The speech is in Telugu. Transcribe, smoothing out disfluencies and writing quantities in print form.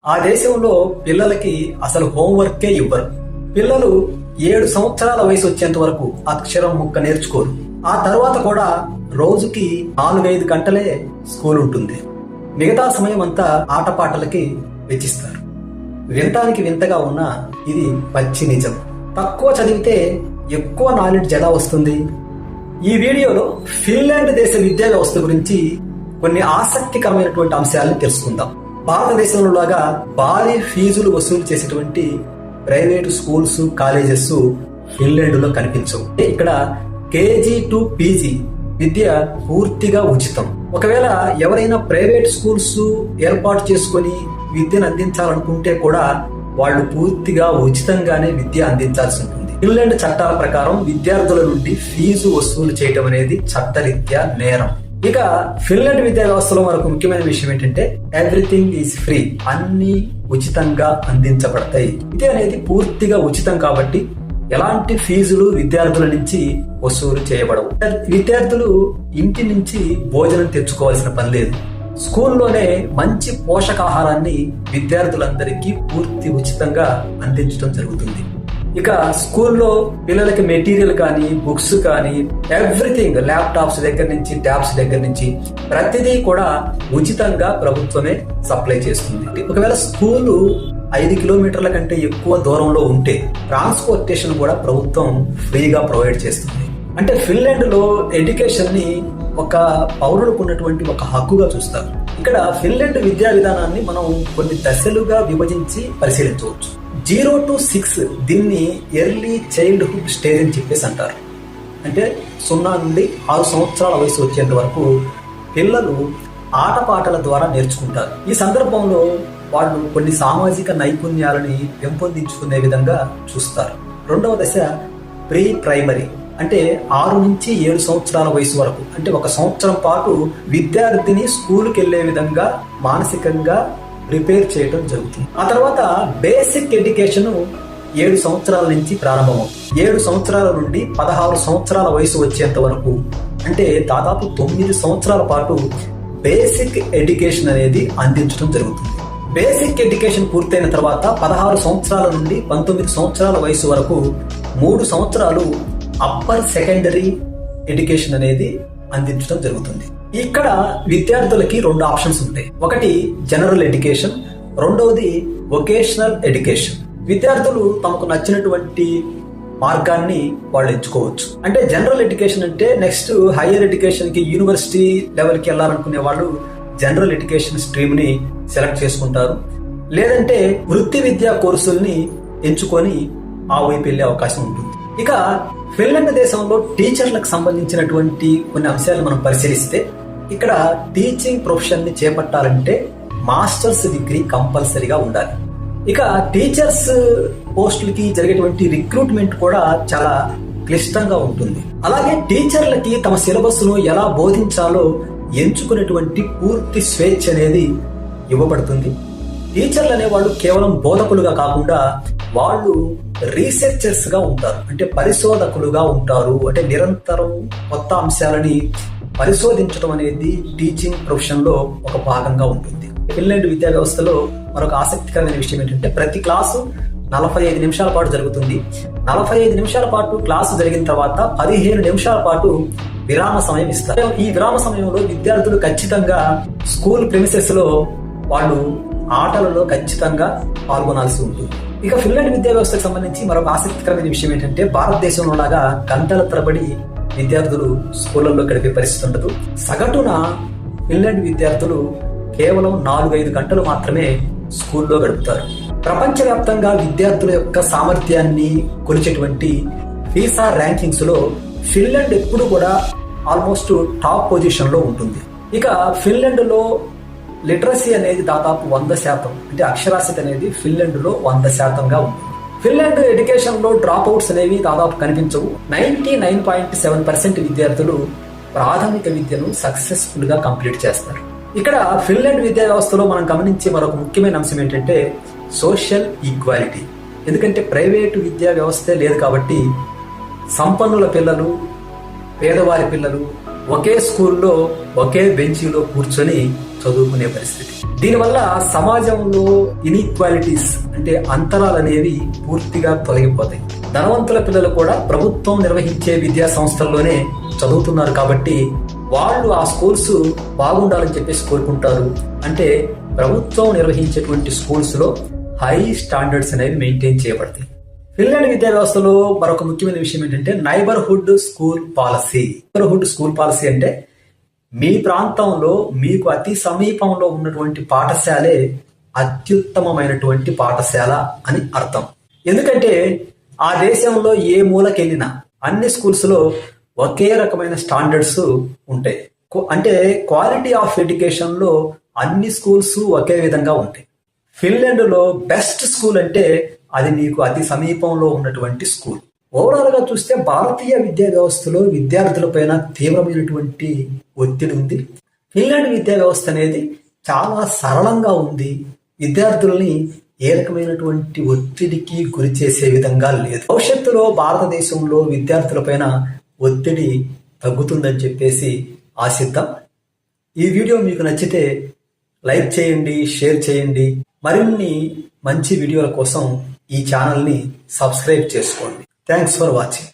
ఆ దేశంలో పిల్లలకి అసలు హోంవర్కే ఇవ్వరు. పిల్లలు 7 సంవత్సరాల వయసు వచ్చేంత వరకు అక్షరం ముక్క నేర్చుకోరు. ఆ తర్వాత కూడా రోజుకి 4-5 గంటలే స్కూల్ ఉంటుంది. మిగతా సమయం అంతా ఆటపాటలకి వెచ్చిస్తారు. వినటానికి వింతగా ఉన్నా ఇది పచ్చి నిజం. తక్కువ చదివితే ఎక్కువ నాలెడ్జ్ ఎలా వస్తుంది? ఈ వీడియోలో ఫిన్లాండ్ దేశ విద్యా వ్యవస్థ గురించి కొన్ని ఆసక్తికరమైనటువంటి అంశాలను తెలుసుకుందాం. భారతదేశంలో లాగా భారీ ఫీజులు వసూలు చేసేటువంటి ప్రైవేటు స్కూల్స్, కాలేజెస్ ఫిన్లాండ్ లో కనిపించవు. ఇక్కడ కేజీ టు పీజీ విద్య పూర్తిగా ఉచితం. ఒకవేళ ఎవరైనా ప్రైవేట్ స్కూల్స్ ఏర్పాటు చేసుకుని విద్యను అందించాలనుకుంటే కూడా వాళ్ళు పూర్తిగా ఉచితంగానే విద్య అందించాల్సి ఉంటుంది. ఫిన్లాండ్ చట్టాల ప్రకారం విద్యార్థుల నుండి ఫీజు వసూలు చేయడం అనేది చట్టరీత్యా నేరం. ఇక ఫిన్లాండ్ విద్యా వ్యవస్థలో మనకు ముఖ్యమైన విషయం ఏంటంటే ఎవ్రీథింగ్ ఈజ్ ఫ్రీ. అన్ని ఉచితంగా అందించబడతాయి. విద్య అనేది పూర్తిగా ఉచితం కాబట్టి ఎలాంటి ఫీజులు విద్యార్థుల నుంచి వసూలు చేయబడవు. విద్యార్థులు ఇంటి నుంచి భోజనం తెచ్చుకోవాల్సిన పని లేదు. స్కూల్లోనే మంచి పోషకాహారాన్ని విద్యార్థులందరికీ పూర్తి ఉచితంగా అందించడం జరుగుతుంది. ఇక స్కూల్లో పిల్లలకి మెటీరియల్ కానీ, బుక్స్ కానీ, ఎవ్రీథింగ్, ల్యాప్టాప్స్ దగ్గర నుంచి, ట్యాబ్స్ దగ్గర నుంచి ప్రతిదీ కూడా ఉచితంగా ప్రభుత్వమే సప్లై చేస్తుంది. ఒకవేళ స్కూలు 5 కిలోమీటర్ల కంటే ఎక్కువ దూరంలో ఉంటే ట్రాన్స్పోర్టేషన్ కూడా ప్రభుత్వం ఫ్రీగా ప్రొవైడ్ చేస్తుంది. అంటే ఫిన్లాండ్ లో ఎడ్యుకేషన్ ని ఒక పౌరులకు ఉన్నటువంటి ఒక హక్కుగా చూస్తారు. ఇక్కడ ఫిన్లాండ్ విద్యా విధానాన్ని మనం కొన్ని దశలుగా విభజించి పరిశీలించవచ్చు. 0 to 6 దీన్ని ఎర్లీ చైల్డ్హుడ్ స్టేజ్ అని చెప్పేసి అంటారు. అంటే 0 నుండి 6 సంవత్సరాల వయసు వచ్చేంత వరకు పిల్లలు ఆటపాటల ద్వారా నేర్చుకుంటారు. ఈ సందర్భంలో వాళ్ళు కొన్ని సామాజిక నైపుణ్యాలని పెంపొందించుకునే విధంగా చూస్తారు. రెండవ దశ ప్రీ ప్రైమరీ, అంటే 6 నుంచి 7 సంవత్సరాల వయసు వరకు, అంటే 1 సంవత్సరం పాటు విద్యార్థిని స్కూల్కి వెళ్లే విధంగా మానసికంగా ప్రిపేర్ చేయడం జరుగుతుంది. ఆ తర్వాత బేసిక్ ఎడ్యుకేషన్ 7 సంవత్సరాల నుంచి ప్రారంభమవుతుంది. 7 సంవత్సరాల నుండి 16 సంవత్సరాల వయసు వచ్చేంత వరకు, అంటే దాదాపు 9 సంవత్సరాల పాటు బేసిక్ ఎడ్యుకేషన్ అనేది అందించడం జరుగుతుంది. బేసిక్ ఎడ్యుకేషన్ పూర్తయిన తర్వాత 16 సంవత్సరాల నుండి 19 సంవత్సరాల వయసు వరకు 3 సంవత్సరాలు అప్పర్ సెకండరీ ఎడ్యుకేషన్ అనేది అందించడం జరుగుతుంది. ఇక్కడ విద్యార్థులకి 2 ఆప్షన్స్ ఉంటాయి. ఒకటి జనరల్ ఎడ్యుకేషన్, రెండవది వొకేషనల్ ఎడ్యుకేషన్. విద్యార్థులు తమకు నచ్చినటువంటి మార్గాన్ని వాళ్ళు ఎంచుకోవచ్చు. అంటే జనరల్ ఎడ్యుకేషన్ అంటే నెక్స్ట్ హైయర్ ఎడ్యుకేషన్ కి, యూనివర్సిటీ లెవెల్ కి వెళ్ళాలనుకునే వాళ్ళు జనరల్ ఎడ్యుకేషన్ స్ట్రీమ్ ని సెలెక్ట్ చేసుకుంటారు. లేదంటే వృత్తి విద్యా కోర్సుల్ని ఎంచుకొని ఆ వైపు వెళ్లే అవకాశం ఉంటుంది. ఇక ఫిన్లాండ్ దేశంలో టీచర్లకు సంబంధించినటువంటి కొన్ని అంశాలను మనం పరిశీలిస్తే, ఇక్కడ టీచింగ్ ప్రొఫెషన్ ని చేపట్టాలంటే మాస్టర్స్ డిగ్రీ కంపల్సరీగా ఉండాలి. ఇక టీచర్స్ పోస్టులకి జరిగేటువంటి రిక్రూట్మెంట్ కూడా చాలా క్లిష్టంగా ఉంటుంది. అలాగే టీచర్లకి తమ సిలబస్ ను ఎలా బోధించాలో ఎంచుకునేటువంటి పూర్తి స్వేచ్ఛ అనేది ఇవ్వబడుతుంది. టీచర్లు అనేవాళ్ళు కేవలం బోధకులుగా కాకుండా వాళ్ళు రీసెర్చర్స్ గా ఉంటారు. అంటే పరిశోధకులుగా ఉంటారు. అంటే నిరంతరం కొత్త అంశాలని పరిశోధించడం అనేది టీచింగ్ ప్రొఫెషన్ లో ఒక భాగంగా ఉంటుంది. ఫిన్లాండ్ విద్యా వ్యవస్థలో మరొక ఆసక్తికరమైన విషయం ఏంటంటే ప్రతి క్లాసు 45 నిమిషాల పాటు జరుగుతుంది. 45 నిమిషాల పాటు క్లాసు జరిగిన తర్వాత 15 నిమిషాల పాటు విరామ సమయం ఇస్తారు. ఈ విరామ సమయంలో విద్యార్థులు ఖచ్చితంగా స్కూల్ ప్రెమిసెస్ లో వాళ్ళు ఆటలలో ఖచ్చితంగా పాల్గొనాల్సి ఉంటుంది. ఇక ఫిన్లాండ్ విద్యా వ్యవస్థకు సంబంధించి మరొక ఆసక్తికరమైన విషయం ఏంటంటే భారతదేశంలో లాగా గంటల తరబడి విద్యార్థులు స్కూళ్లలో గడిపే పరిస్థితి ఉండదు. సగటున ఫిన్లాండ్ విద్యార్థులు కేవలం 4-5 గంటలు మాత్రమే స్కూల్లో గడుపుతారు. ప్రపంచవ్యాప్తంగా విద్యార్థుల యొక్క సామర్థ్యాన్ని కొలిచేటువంటి ఫీసా ర్యాంకింగ్స్ లో ఫిన్లాండ్ ఎప్పుడు కూడా ఆల్మోస్ట్ టాప్ పొజిషన్ లో ఉంటుంది. ఇక ఫిన్లాండ్ లో లిటరసీ అనేది దాదాపు 100%, అంటే అక్షరాస్యత అనేది ఫిన్లాండ్ లో 100%గా ఉంటుంది. ఫిన్లాండ్ ఎడ్యుకేషన్ లో డ్రాప్ అవుట్స్ అనేవి దాదాపు కనిపించవు. 99.7% విద్యార్థులు ప్రాథమిక విద్యను సక్సెస్ఫుల్ గా కంప్లీట్ చేస్తారు. ఇక్కడ ఫిన్లాండ్ విద్యా వ్యవస్థలో మనం గమనించే మరొక ముఖ్యమైన అంశం ఏంటంటే సోషల్ ఈక్వాలిటీ. ఎందుకంటే ప్రైవేటు విద్యా వ్యవస్థే లేదు కాబట్టి సంపన్నుల పిల్లలు, పేదవారి పిల్లలు ఒకే స్కూల్లో ఒకే బెంచీలో కూర్చొని చదువుకునే పరిస్థితి. దీనివల్ల సమాజంలో ఇన్ఈక్వాలిటీస్ అంటే అంతరాలు అనేవి పూర్తిగా తొలగిపోతాయి. ధనవంతుల పిల్లలు కూడా ప్రభుత్వం నిర్వహించే విద్యా సంస్థల్లోనే చదువుతున్నారు కాబట్టి వాళ్ళు ఆ స్కూల్స్ బాగుండాలని చెప్పేసి కోరుకుంటారు. అంటే ప్రభుత్వం నిర్వహించేటువంటి స్కూల్స్ లో హై స్టాండర్డ్స్ అనేవి మెయింటైన్ చేయబడతాయి. ఫిన్లాండ్ విద్యా వ్యవస్థలో మరొక ముఖ్యమైన విషయం ఏంటంటే neighbourhood school policy. Neighbourhood school policy అంటే మీ ప్రాంతంలో మీకు అతి సమీపంలో ఉన్నటువంటి పాఠశాలే అత్యుత్తమమైనటువంటి పాఠశాల అని అర్థం. ఎందుకంటే ఆ దేశంలో ఏ మూలకెళ్ళినా అన్ని స్కూల్స్ లో ఒకే రకమైన స్టాండర్డ్స్ ఉంటాయి. అంటే క్వాలిటీ ఆఫ్ ఎడ్యుకేషన్ లో అన్ని స్కూల్స్ ఒకే విధంగా ఉంటాయి. ఫిన్లాండ్ లో బెస్ట్ స్కూల్ అంటే అది మీకు అతి సమీపంలో ఉన్నటువంటి స్కూల్. ఓవరాల్ గా చూస్తే భారతీయ విద్యా వ్యవస్థలో విద్యార్థులపైన తీవ్రమైనటువంటి ఒత్తిడి ఉంది. ఫిన్లాండ్ విద్యా వ్యవస్థ అనేది చాలా సరళంగా ఉంది. విద్యార్థుల్ని ఏ రకమైనటువంటి ఒత్తిడికి గురి చేసే విధంగా లేదు. భవిష్యత్తులో భారతదేశంలో విద్యార్థులపైన ఒత్తిడి తగ్గుతుందని చెప్పేసి ఆశిద్దాం. ఈ వీడియో మీకు నచ్చితే లైక్ చేయండి, షేర్ చేయండి. మరిన్ని మంచి వీడియోల కోసం ఈ ఛానల్ని సబ్స్క్రైబ్ చేసుకోండి. Thanks for watching.